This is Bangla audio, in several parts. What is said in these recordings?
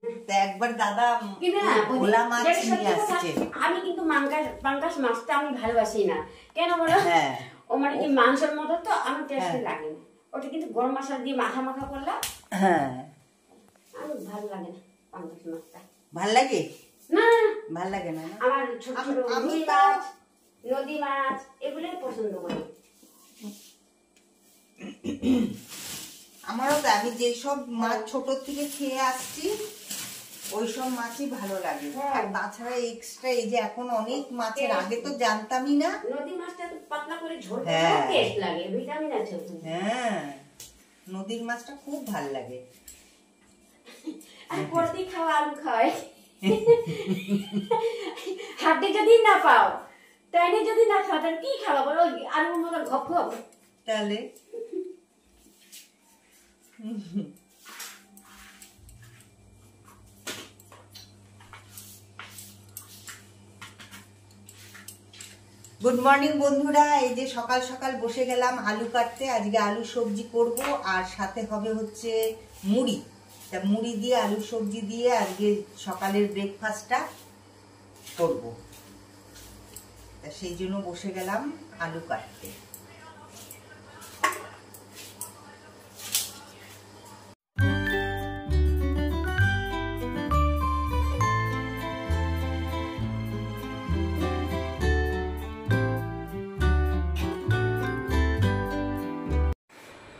একবার দাদা ভোলা মাছ নিয়ে আসছে। আমি কিন্তু পাঙ্গাস মাছটা আমি ভালোবাসি না, কেন বলো? ও মানে কি মাংসের মতো তো আমার টেস্ট লাগে না। ওটা কিন্তু গরম মশলা দিয়ে মাখা মাখা করলে আমি ভালো লাগে না পাঙ্গাস মাছটা। ভাল লাগে না, ভাল লাগে না। আমার ছোট ছোট রুই মাছ, নদী মাছ এগুলোই পছন্দ করি। আমারও তো, আমি যেসব মাছ ছোট থেকে খেয়ে আসছি ওইসব মাছই ভালো লাগে। আর তাছাড়া এক্সট্রা এই যে এখন অনেক মাছের, আগে তো জানতামই না। নদী মাছটা তো পাতলা করে ঝোল টেস্ট লাগে, ভিটামিন আছে। নদীর মাছটা খুব ভালো লাগে। আর প্রতি খাওয়া আলু খাওয়াই। হাড্ডি যদি না পাও, তাইলে যদি না খাও তাহলে কি খাওয়া বলো? আলুর মতো ঘপ ঘপ। তাহলে গুড মর্নিং বন্ধুরা, এই যে সকাল সকাল বসে গেলাম আলু কাটতে। আজকে আলু সবজি করব আর সাথে হবে হচ্ছে মুড়ি। তা মুড়ি দিয়ে আলু সবজি দিয়ে আজকে সকালের ব্রেকফাস্টটা করব। তা সেই জন্য বসে গেলাম আলু কাটতে।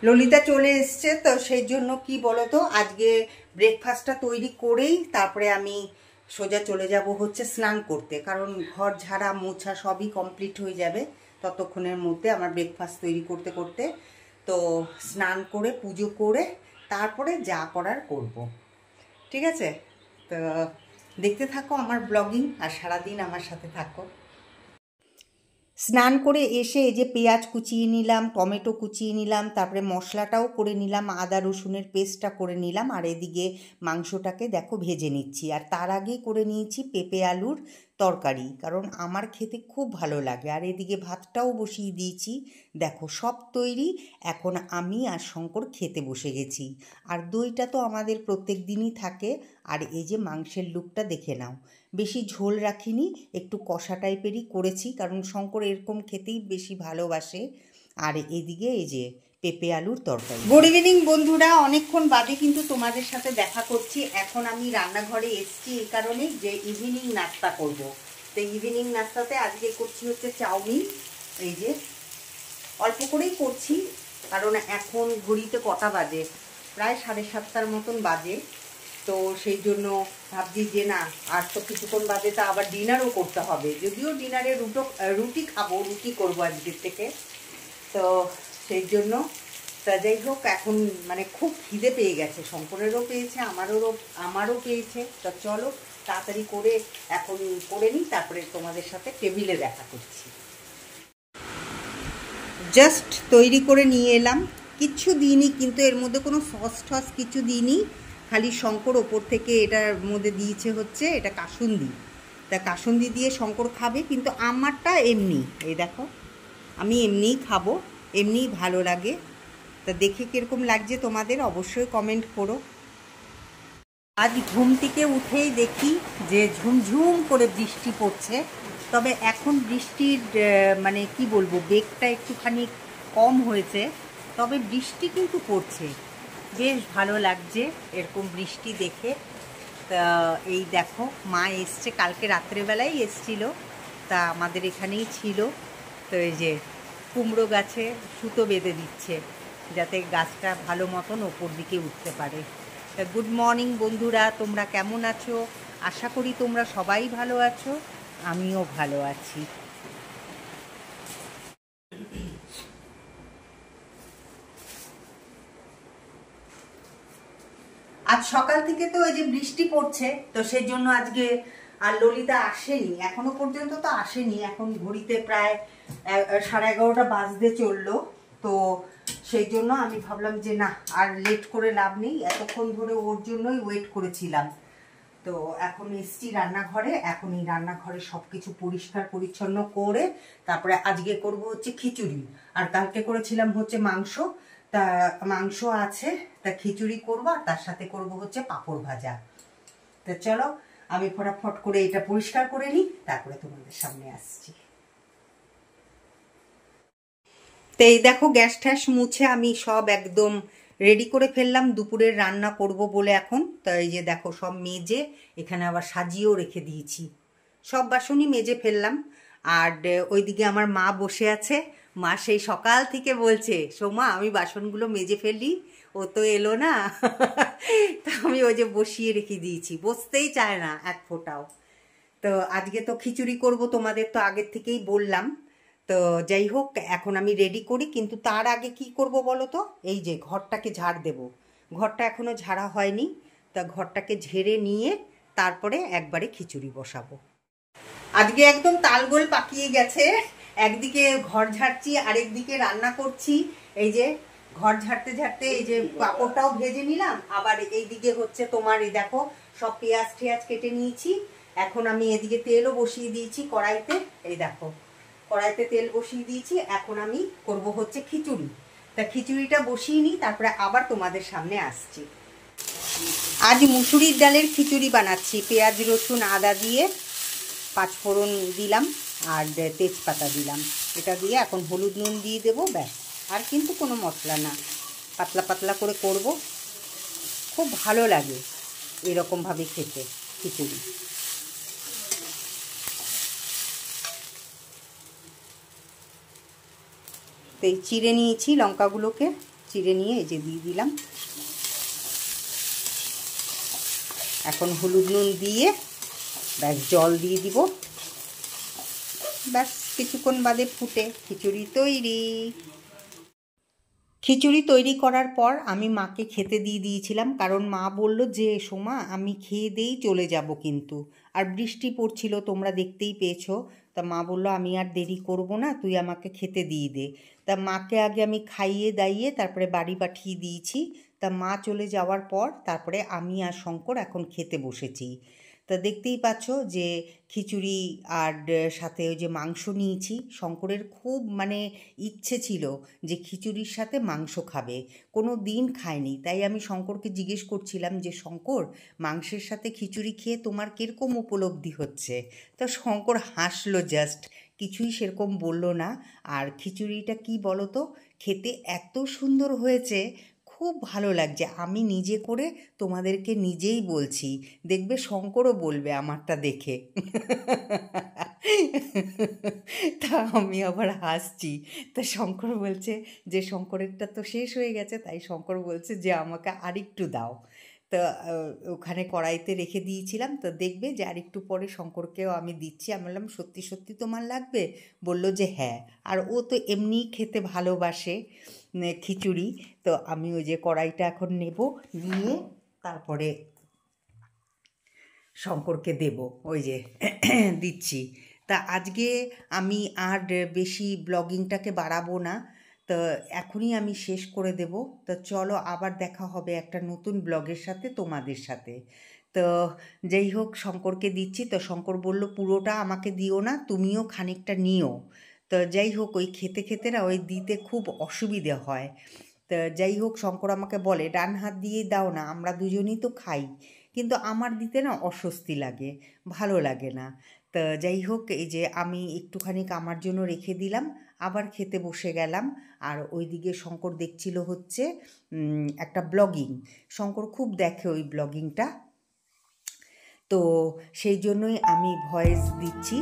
ললিতা চলে এসছে, তো সেই জন্য কি বলতো, আজকে ব্রেকফাস্টটা তৈরি করেই তারপরে আমি সোজা চলে যাব হচ্ছে স্নান করতে। কারণ ঘর ঝাড়া মোছা সবই কমপ্লিট হয়ে যাবে ততক্ষণের মধ্যে আমার ব্রেকফাস্ট তৈরি করতে করতে। তো স্নান করে পুজো করে তারপরে যা করার করব। ঠিক আছে, তো দেখতে থাকো আমার ব্লগিং আর সারাদিন আমার সাথে থাকো। স্নান করে এসে এই যে পেঁয়াজ কুচিয়ে নিলাম, টমেটো কুচিয়ে নিলাম, তারপরে মশলাটাও করে নিলাম, আদা রসুনের পেস্টটা করে নিলাম। আর এদিকে মাংসটাকে দেখো ভেজে নিচ্ছি। আর তার আগেই করে নিয়েছি পেঁপে আলুর তরকারি, কারণ আমার খেতে খুব ভালো লাগে। আর এদিকে ভাতটাও বসিয়ে দিয়েছি। দেখো সব তৈরি, এখন আমি আর শঙ্কর খেতে বসে গেছি। আর দইটা তো আমাদের প্রত্যেক দিনই থাকে। আর এই যে মাংসের লুকটা দেখে নাও, বেশি ঝোল রাখিনি, একটু কষা টাইপেরই করেছি, কারণ শঙ্কর এরকম খেতেই বেশি ভালোবাসে। আর এদিকে এই যে পেঁপে আলুর তরকারি। গুড ইভিনিং বন্ধুরা, অনেকক্ষণ বাদে কিন্তু তোমাদের সাথে দেখা করছি। এখন আমি রান্নাঘরে এসেছি এই কারণে যে ইভিনিং নাস্তা করব। তো ইভিনিং নাস্তাতে আজকে করছি হচ্ছে চাউমিন। এই যে অল্প করেই করছি, কারণ এখন ঘড়িতে কটা বাজে, প্রায় 7:30 মতন বাজে। তো সেই জন্য ভাবছি যে না, আর তো কিছুক্ষণ বাদে তা আবার ডিনারও করতে হবে। যদিও ডিনারে রুটি খাবো, রুটি করবো আজকের থেকে। তো সেই জন্য তা যাই হোক, এখন মানে খুব খিদে পেয়ে গেছে, শঙ্করেরও পেয়েছে, আমারও পেয়েছে। তা চলো তাড়াতাড়ি করে এখন করে নিই, তারপরে তোমাদের সাথে টেবিলে দেখা করছি। জাস্ট তৈরি করে নিয়ে এলাম, কিচ্ছু দিইনি কিন্তু এর মধ্যে কোনো সস টস কিছু দিইনি। খালি শঙ্কর ওপর থেকে এটার মধ্যে দিয়েছে হচ্ছে এটা কাসুন্দি। তা কাসুন্দি দিয়ে শঙ্কর খাবে, কিন্তু আমারটা এমনি, এই দেখো আমি এমনিই খাবো, এমনিই ভালো লাগে। তা দেখে কীরকম লাগছে তোমাদের অবশ্যই কমেন্ট করো। আজ ঘুম থেকে উঠেই দেখি যে ঝুমঝুম করে বৃষ্টি পড়ছে। তবে এখন বৃষ্টির মানে কি বলবো, বেগটা একটুখানি কম হয়েছে, তবে বৃষ্টি কিন্তু পড়ছে, বেশ ভালো লাগছে এরকম বৃষ্টি দেখে। তা এই দেখো মা এসছে, কালকে রাত্রেবেলায় এসছিল, তা আমাদের এখানেই ছিল। তো এই যে কুমড়ো গাছে সুতো বেঁধে দিচ্ছে যাতে গাছটা ভালো মতন ওপর দিকে উঠতে পারে। তা গুড মর্নিং বন্ধুরা, তোমরা কেমন আছো? আশা করি তোমরা সবাই ভালো আছো, আমিও ভালো আছি। আজ সকাল থেকে তো ওই যে বৃষ্টি পড়ছে, তো সেই জন্য আজকে আর ললিতা আসেনি, এখনো পর্যন্ত তো আসেনি। এখন ঘড়িতে প্রায় 11:30 বাজতে চললো। তো সেই জন্য আমি ভাবলাম যে না, আর লেট করে লাভ নেই, এতক্ষণ ধরে ওর জন্যই ওয়েট করেছিলাম। তো এখন এসছি রান্নাঘরে, এখন এই রান্নাঘরে সব কিছু পরিষ্কার পরিচ্ছন্ন করে তারপরে আজকে করব হচ্ছে খিচুড়ি। আর কালকে করেছিলাম হচ্ছে মাংস, তা মাংস আছে, তা খিচুড়ি করবো আর তার সাথে করব হচ্ছে পাঁপড় ভাজা। তো চলো আমি ফটাফট করে এটা পরিষ্কার করে নিই, তারপরে তোমাদের সামনে আসছি। তো এই দেখো গ্যাস ট্যাস মুছে আমি সব একদম রেডি করে ফেললাম দুপুরের রান্না করব বলে। এখন তো এই যে দেখো সব মেজে এখানে আবার সাজিয়েও রেখে দিয়েছি, সব বাসনই মেজে ফেললাম। আর ওইদিকে আমার মা বসে আছে, মা সেই সকাল থেকে বলছে সোমা আমি বাসনগুলো মেজে ফেলি, ও তো এলো না। তা আমি ওই যে বসিয়ে রেখে দিয়েছি, বসতেই চায় না এক ফোঁটাও। তো আজকে তো খিচুড়ি করব, তোমাদের তো আগের থেকেই বললাম। তো যাই হোক এখন আমি রেডি করি, কিন্তু তার আগে কি করব বলো তো, এই যে ঘরটাকে ঝাড় দেব। ঘরটা এখনো ঝাড়া হয়নি, তা ঘরটাকে ঝেড়ে নিয়ে তারপরে একবারে খিচুড়ি বসাবো। আজকে একদম তালগোল পাকিয়ে গেছে, একদিকে ঘর ঝাড়ছি আরেকদিকে রান্না করছি। এই যে ঘর ঝাড়তে ঝাড়তে এই যে পাঁপড়টাও ভেজে নিলাম, আবার এইদিকে হচ্ছে তোমার এই দেখো সব পেঁয়াজ টেয়াজ কেটে নিয়েছি। এখন আমি এদিকে তেলও বসিয়ে দিয়েছি কড়াইতে, এই দেখো কড়াইতে তেল বসিয়ে দিয়েছি। এখন আমি করব হচ্ছে খিচুড়ি, তা খিচুড়িটা বসিয়ে নিই, তারপরে আবার তোমাদের সামনে আসছি। আজ মুসুরির ডালের খিচুড়ি বানাচ্ছি, পেঁয়াজ রসুন আদা দিয়ে পাঁচফোড়ন দিলাম আর তেজপাতা দিলাম, এটা দিয়ে এখন হলুদ নুন দিয়ে দেবো, ব্যাস। আর কিন্তু কোনো মশলা না, পাতলা পাতলা করে করব, খুব ভালো লাগে এরকমভাবে খেতে খিচুড়ি। তো এই চিড়ে নিয়েছি লঙ্কাগুলোকে, চিড়ে নিয়ে এই যে দিয়ে দিলাম। এখন হলুদ নুন দিয়ে ব্যাস জল দিয়ে দিব, ব্যাস কিছুক্ষণ বাদে ফুটে খিচুড়ি তৈরি। খিচুড়ি তৈরি করার পর আমি মাকে খেতে দিয়ে দিয়েছিলাম, কারণ মা বলল যে সোমা আমি খেয়ে দিয়েই চলে যাব কিন্তু, আর বৃষ্টি পড়ছিল তোমরা দেখতেই পেয়েছো। তা মা বলল আমি আর দেরি করব না, তুই আমাকে খেতে দিয়ে দে। তা মাকে আগে আমি খাইয়ে দাইয়ে তারপরে বাড়ি পাঠিয়ে দিয়েছি। তা মা চলে যাওয়ার পর তারপরে আমি আর শঙ্কর এখন খেতে বসেছি। তা দেখতেই পাচ্ছ যে খিচুড়ি আর সাথে ওই যে মাংস নিয়েছি। শঙ্করের খুব মানে ইচ্ছে ছিল যে খিচুড়ির সাথে মাংস খাবে, কোনো দিন খায়নি। তাই আমি শঙ্করকে জিজ্ঞেস করছিলাম যে শঙ্কর মাংসের সাথে খিচুড়ি খেয়ে তোমার কীরকম উপলব্ধি হচ্ছে? তো শঙ্কর হাসলো জাস্ট, কিছুই সেরকম বলল না। আর খিচুড়িটা কি বলো তো, খেতে এত সুন্দর হয়েছে, খুব ভালো লাগছে। আমি নিজে করে তোমাদেরকে নিজেই বলছি, দেখবে শঙ্করও বলবে আমারটা দেখে। তা আমি আবার হাসছি। তা শঙ্কর বলছে যে শঙ্করেরটা তো শেষ হয়ে গেছে, তাই শঙ্কর বলছে যে আমাকে আরেকটু দাও। তো ওখানে কড়াইতে রেখে দিয়েছিলাম, তো দেখবে যে আরেকটু পরে শঙ্করকেও আমি দিচ্ছি। আমি বললাম সত্যি সত্যি তোমার লাগবে? বলল যে হ্যাঁ। আর ও তো এমনিই খেতে ভালোবাসে খিচুড়ি। তো আমি ওই যে কড়াইটা এখন নেব, নিয়ে তারপরে শঙ্করকে দেব, ওই যে দিচ্ছি। তা আজকে আমি আর বেশি ব্লগিংটাকে বাড়াবো না, তো এখনই আমি শেষ করে দেব। তো চলো আবার দেখা হবে একটা নতুন ব্লগের সাথে তোমাদের সাথে। তো যাই হোক শঙ্করকে দিচ্ছি। তো শঙ্কর বলল পুরোটা আমাকে দিও না, তুমিও খানিকটা নিও। তো যাই হোক ওই খেতে খেতে না ওই দিতে খুব অসুবিধে হয়। তো যাই হোক শঙ্কর আমাকে বলে ডান হাত দিয়েই দাও না, আমরা দুজনেই তো খাই, কিন্তু আমার দিতে না অস্বস্তি লাগে, ভালো লাগে না। তো যাই হোক এই যে আমি একটুখানি আমার জন্য রেখে দিলাম, আবার খেতে বসে গেলাম। আর ওইদিকে শঙ্কর দেখছিল হচ্ছে একটা ব্লগিং, শঙ্কর খুব দেখে ওই ব্লগিংটা, তো সেই জন্যই আমি ভয়েস দিচ্ছি।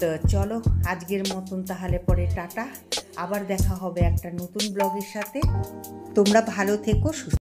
তো চলো আজকের মতন তাহলে পরে টাটা, আবার দেখা হবে একটা নতুন ব্লগের সাথে। তোমরা ভালো থেকো, সুস্থ